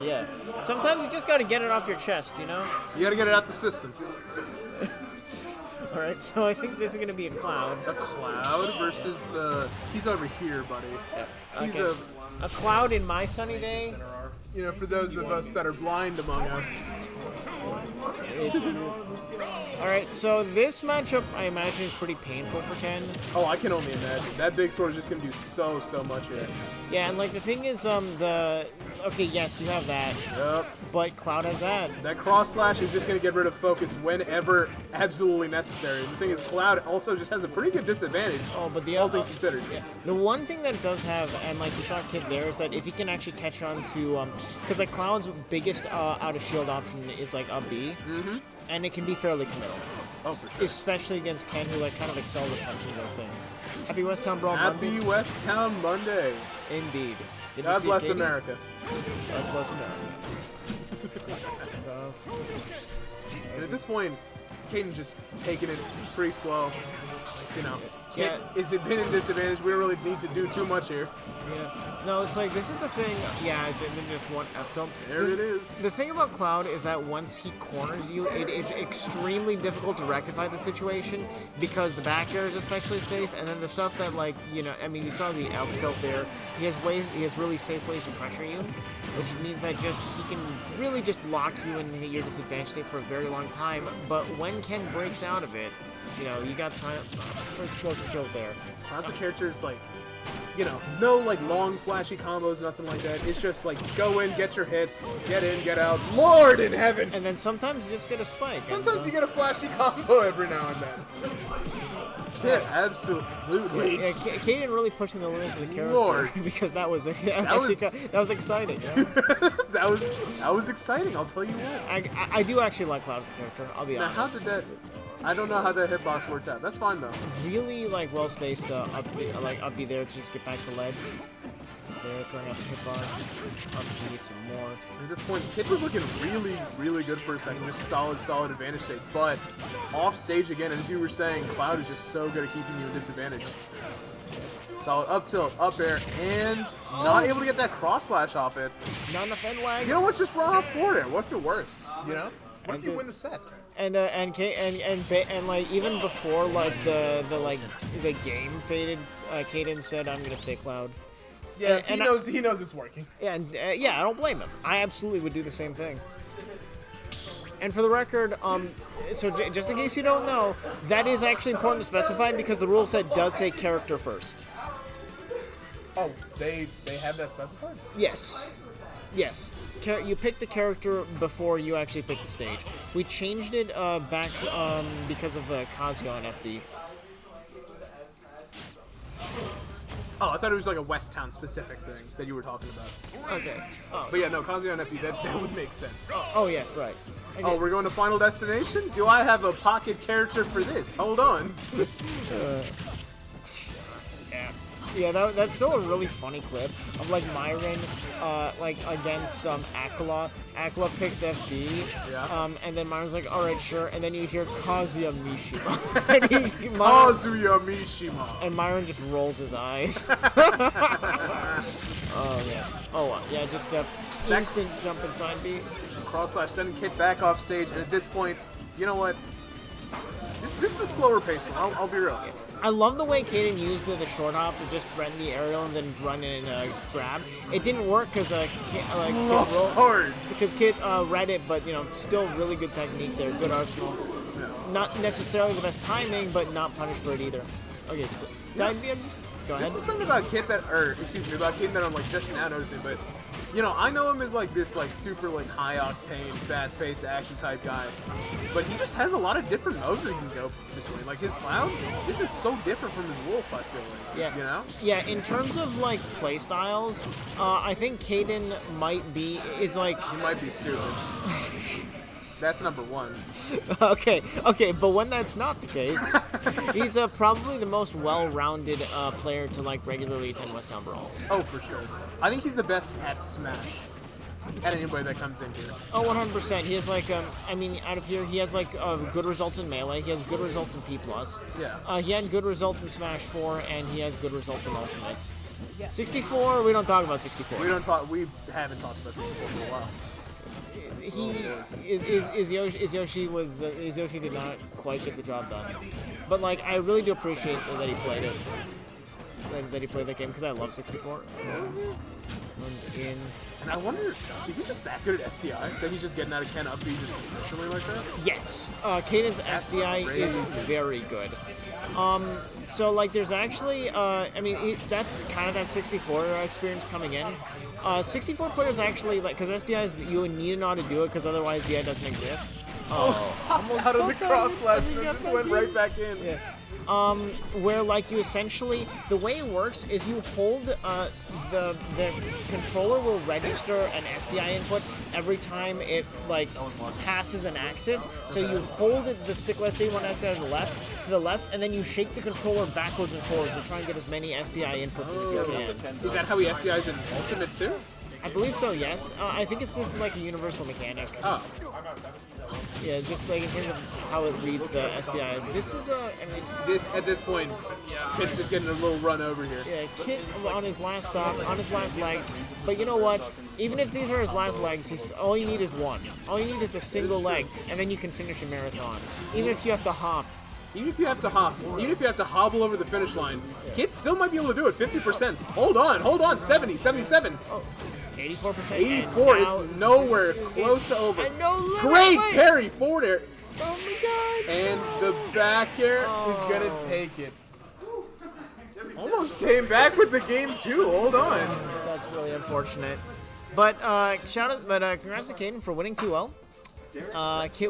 Yeah. Sometimes you just gotta get it off your chest, you know? You gotta get it out the system. Alright, so I think this is gonna be a Cloud. A Cloud versus the... He's over here, buddy. Yeah. He's Okay. A Cloud in my sunny day. You know, for those of us that are blind among us. Alright, so this matchup, I imagine, is pretty painful for Ken. Oh, I can only imagine. That big sword is just gonna do so much here. Yeah, and like the thing is, okay, yes, you have that. Yep. But Cloud has that. That cross slash is just gonna get rid of focus whenever absolutely necessary. The thing is, Cloud also just has a pretty good disadvantage. Oh, but all things considered. Yeah. The one thing that it does have, and like you saw Kid there, is that if he can actually catch on to, because like Cloud's biggest out of shield option is like up B. Mm-hmm. And it can be fairly committal. Oh, for sure. Especially against Ken, who like kind of excels at punching those things. Happy West Town Brawl Monday. Happy West Town Monday. Indeed. God bless America. God bless America. And at this point, Caden just taking it pretty slow. You know, is it been in disadvantage? We don't really need to do too much here. Yeah. No, it's like, this is the thing. Yeah, and then just one F tilt. There it is. The thing about Cloud is that once he corners you, it is extremely difficult to rectify the situation because the back air is especially safe, and then the stuff that, like, you know, I mean, you saw the F tilt there. He has really safe ways to pressure you, which means that he can really just lock you in your disadvantage state for a very long time. But when Ken breaks out of it, you know, you got time for explosive kills there. Lots of characters, like, you know, no, like, long, flashy combos, nothing like that. It's just, like, go in, get your hits, get in, get out. Lord in heaven! And then sometimes you just get a spike. Sometimes you get a flashy combo every now and then. Yeah, absolutely. Yeah, Caden really pushing the limits of the character. Lord. Because that was exciting. Yeah? that was exciting, I'll tell you what. I do actually like Cloud as a character, I'll be honest. Now, how did that... I don't know how that hitbox worked out. That's fine, though. Really, like, well-spaced up B there to just get back to ledge. Just there, throwing out the hitbox. Up B some more. At this point, Kid was looking really good for a second. Just solid advantage state. But off stage again, as you were saying, Cloud is just so good at keeping you in disadvantage. Solid up tilt, up air, and not able to get that cross slash off it. Not enough end lag. You know what? Just run off forward air. What if it works? You know? What if you win the set? And like even before like the game faded, Caden said, "I'm gonna stay Cloud." Yeah, he knows it's working. Yeah, and yeah, I don't blame him. I absolutely would do the same thing. And for the record, so just in case you don't know, that is actually important to specify because the rule set does say character first. Oh, they have that specified? Yes. Yes. You pick the character before you actually pick the stage. We changed it back because of Kazuya and FD. Oh, I thought it was like a West Town specific thing that you were talking about. Okay. Oh. But yeah, no, Kazuya and FD, that would make sense. Oh yes, right. Okay. Oh, we're going to Final Destination? Do I have a pocket character for this? Hold on. Yeah, that's still a really funny clip of like Myron, like against Akala. Akala picks FD, and then Myron's like, "All right, sure," and then you hear Kazuya Mishima. Kazuya Mishima. And Myron just rolls his eyes. Oh yeah. Oh yeah, just a instant jump inside B. Cross slash sending Kid back off stage, and at this point, you know what? This is a slower pace one. I'll be real. Yeah. I love the way Caden used the short hop to just threaten the aerial and then run in and grab. It didn't work because Kid read it, but you know, still really good technique there, good arsenal. Yeah. Not necessarily the best timing, but not punished for it either. Okay, so side B's? Go ahead. This is something about Kid that, about Kid that I'm like just now noticing, but you know, I know him as like this like super like high octane, fast paced action type guy, but he just has a lot of different modes that he can go between. Like his Cloud, this is so different from his Wolf, I feel like. Yeah. You know? Yeah, in terms of like play styles, I think Caden is like he might be stupid. That's number one. Okay, but when that's not the case, he's probably the most well-rounded player to like regularly attend West Town Brawls. Oh, for sure. I think he's the best at Smash. At anybody that comes in here. Oh, 100%. He has like, I mean, out of here, he has like good results in Melee. He has good results in P+. Yeah. He had good results in Smash 4, and he has good results in Ultimate. 64, we don't talk about 64. We don't talk. We haven't talked about 64 for a while. Yoshi did not quite get the job done. But like, I really do appreciate that he played it. That he played that game because I love 64. Runs in. And I wonder, is he just that good at SCI that he's just getting out of Ken up B just consistently like that? Yes, Caden's SDI is very good. So like, there's actually, I mean, that's kind of that 64 experience coming in. 64 players actually, like, because SDI you need to know how to do it because otherwise DI doesn't exist. Almost out of the cross slash and just went right back in. Yeah. Where like you essentially, the way it works is you hold the controller will register an SDI input every time it like passes an axis. So you hold the stick, let's say one SDI to the left, and then you shake the controller backwards and forwards to try and get as many SDI inputs as you can. Is that how he SDIs in Ultimate too? I believe so. Yes. I think this is like a universal mechanic. Oh. Yeah, just like in terms of how it reads the SDI. This is at this point, Kit's just getting a little run over here. Yeah, Kit on his last stop, on his last legs. But you know what? Even if these are his last legs, all you need is one. All you need is a single leg, and then you can finish a marathon. Even if you have to hop. Even if you have to hop, even if you have to hobble over the finish line, Kit still might be able to do it. 50%. Hold on. 70, 77. Oh. 84%. 84. It's nowhere close to over. Great parry forward air. Oh my god. And the back air is going to take it. Almost came back with the game too. Hold on. That's really unfortunate. But congrats to Caden for winning 2-0. Kit will